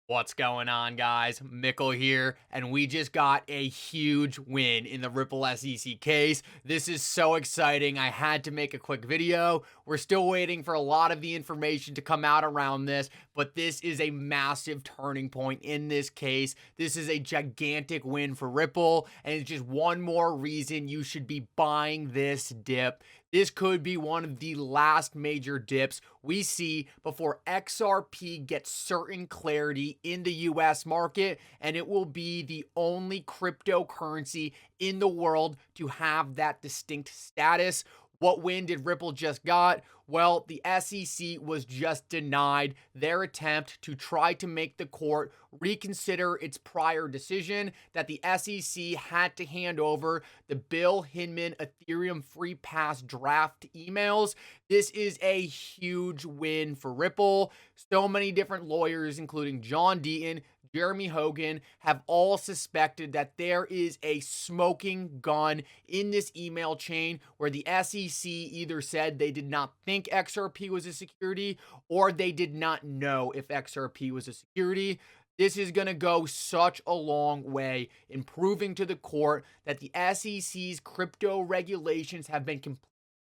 What's going on, guys? Mickle here, and we just got a huge win in the Ripple SEC case. This is so exciting. I had to make a quick video. We're still waiting for a lot of the information to come out around this, but this is a massive turning point in this case. This is a gigantic win for Ripple, and it's just one more reason you should be buying this dip. This could be one of the last major dips we see before XRP gets certain clarity in the US market, and it will be the only cryptocurrency in the world to have that distinct status. What win did Ripple just got? Well, the SEC was just denied their attempt to try to make the court reconsider its prior decision that the SEC had to hand over the Bill Hinman Ethereum Free Pass draft emails. This is a huge win for Ripple. So many different lawyers, including John Deaton, Jeremy Hogan, have all suspected that there is a smoking gun in this email chain where the SEC either said they did not think XRP was a security or they did not know if XRP was a security. This is going to go such a long way in proving to the court that the SEC's crypto regulations have been completely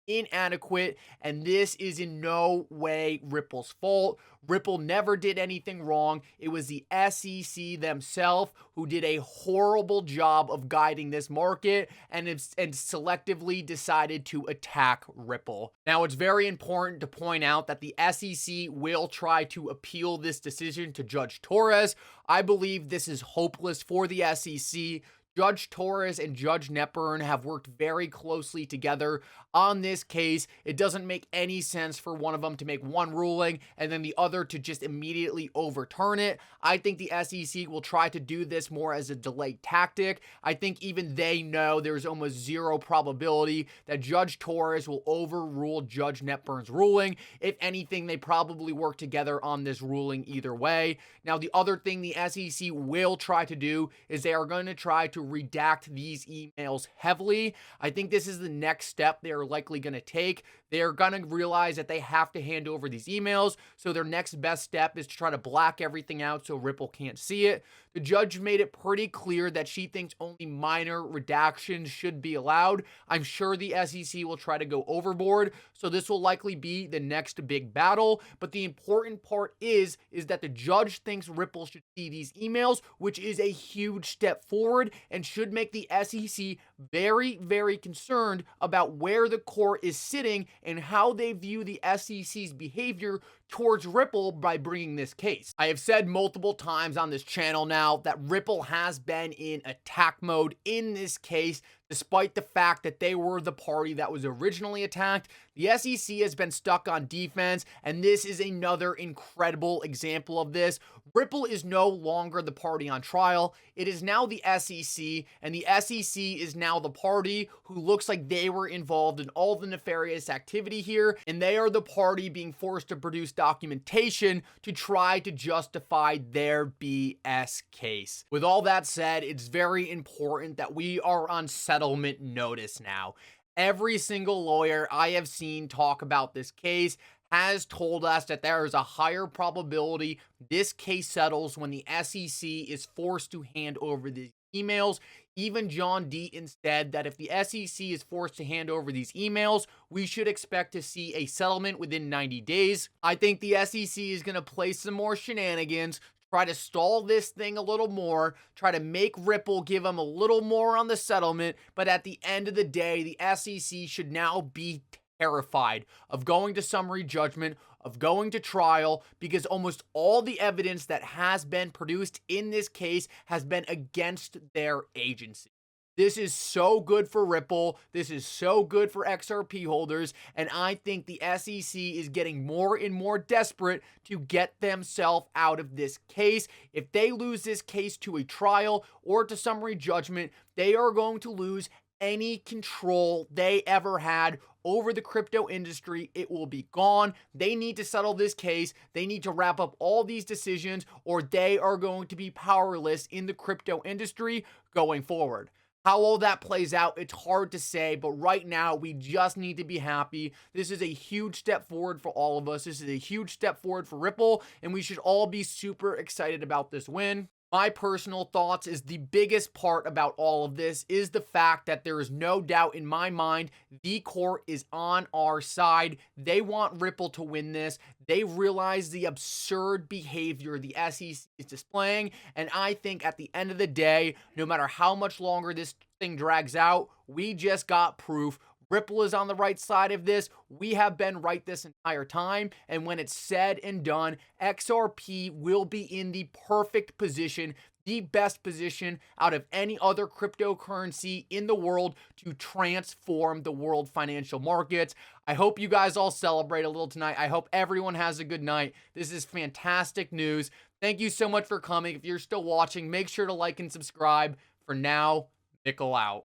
inadequate, and this is in no way Ripple's fault. Ripple never did anything wrong. It was the SEC themselves who did a horrible job of guiding this market and selectively decided to attack Ripple. Now, it's very important to point out that the SEC will try to appeal this decision to Judge Torres. I believe this is hopeless for the SEC. Judge Torres and Judge Netburn have worked very closely together on this case. It doesn't make any sense for one of them to make one ruling and then the other to just immediately overturn it. I think the SEC will try to do this more as a delayed tactic. I think even they know there's almost zero probability that Judge Torres will overrule Judge Netburn's ruling. If anything, they probably work together on this ruling either way. Now, the other thing the SEC will try to do is they are going to try to redact these emails heavily. I think this is the next step they're likely going to take. They're going to realize that they have to hand over these emails, so their next best step is to try to black everything out so Ripple can't see it. The judge made it pretty clear that she thinks only minor redactions should be allowed. I'm sure the SEC will try to go overboard, so this will likely be the next big battle. But the important part is that the judge thinks Ripple should see these emails, which is a huge step forward and should make the SEC very, very concerned about where the court is sitting and how they view the SEC's behavior towards Ripple by bringing this case. I have said multiple times on this channel now that Ripple has been in attack mode in this case, despite the fact that they were the party that was originally attacked. The SEC has been stuck on defense, and this is another incredible example of this. Ripple is no longer the party on trial. It is now the SEC, and the SEC is now the party who looks like they were involved in all the nefarious activity here, and they are the party being forced to produce documentation to try to justify their BS case. With all that said, it's very important that we are on settlement notice now. Every single lawyer I have seen talk about this case has told us that there is a higher probability this case settles when the SEC is forced to hand over these emails. Even John Deaton said that if the SEC is forced to hand over these emails, we should expect to see a settlement within 90 days. I think the SEC is going to play some more shenanigans, try to stall this thing a little more, try to make Ripple give them a little more on the settlement, but at the end of the day, the SEC should now be terrified of going to summary judgment, of going to trial, because almost all the evidence that has been produced in this case has been against their agency. This is so good for Ripple. This is so good for XRP holders. And I think the SEC is getting more and more desperate to get themselves out of this case. If they lose this case to a trial or to summary judgment, they are going to lose any control they ever had over the crypto industry. It will be gone. They need to settle this case. They need to wrap up all these decisions, or they are going to be powerless in the crypto industry going forward. How all that plays out, it's hard to say, but right now we just need to be happy. This is a huge step forward for all of us. This is a huge step forward for Ripple, and we should all be super excited about this win. My personal thoughts is the biggest part about all of this is the fact that there is no doubt in my mind the court is on our side. They want Ripple to win this. They realize the absurd behavior the SEC is displaying, and I think at the end of the day, no matter how much longer this thing drags out, we just got proof. Ripple is on the right side of this. We have been right this entire time. And when it's said and done, XRP will be in the perfect position, the best position out of any other cryptocurrency in the world to transform the world financial markets. I hope you guys all celebrate a little tonight. I hope everyone has a good night. This is fantastic news. Thank you so much for coming. If you're still watching, make sure to like and subscribe. For now, Mickle out.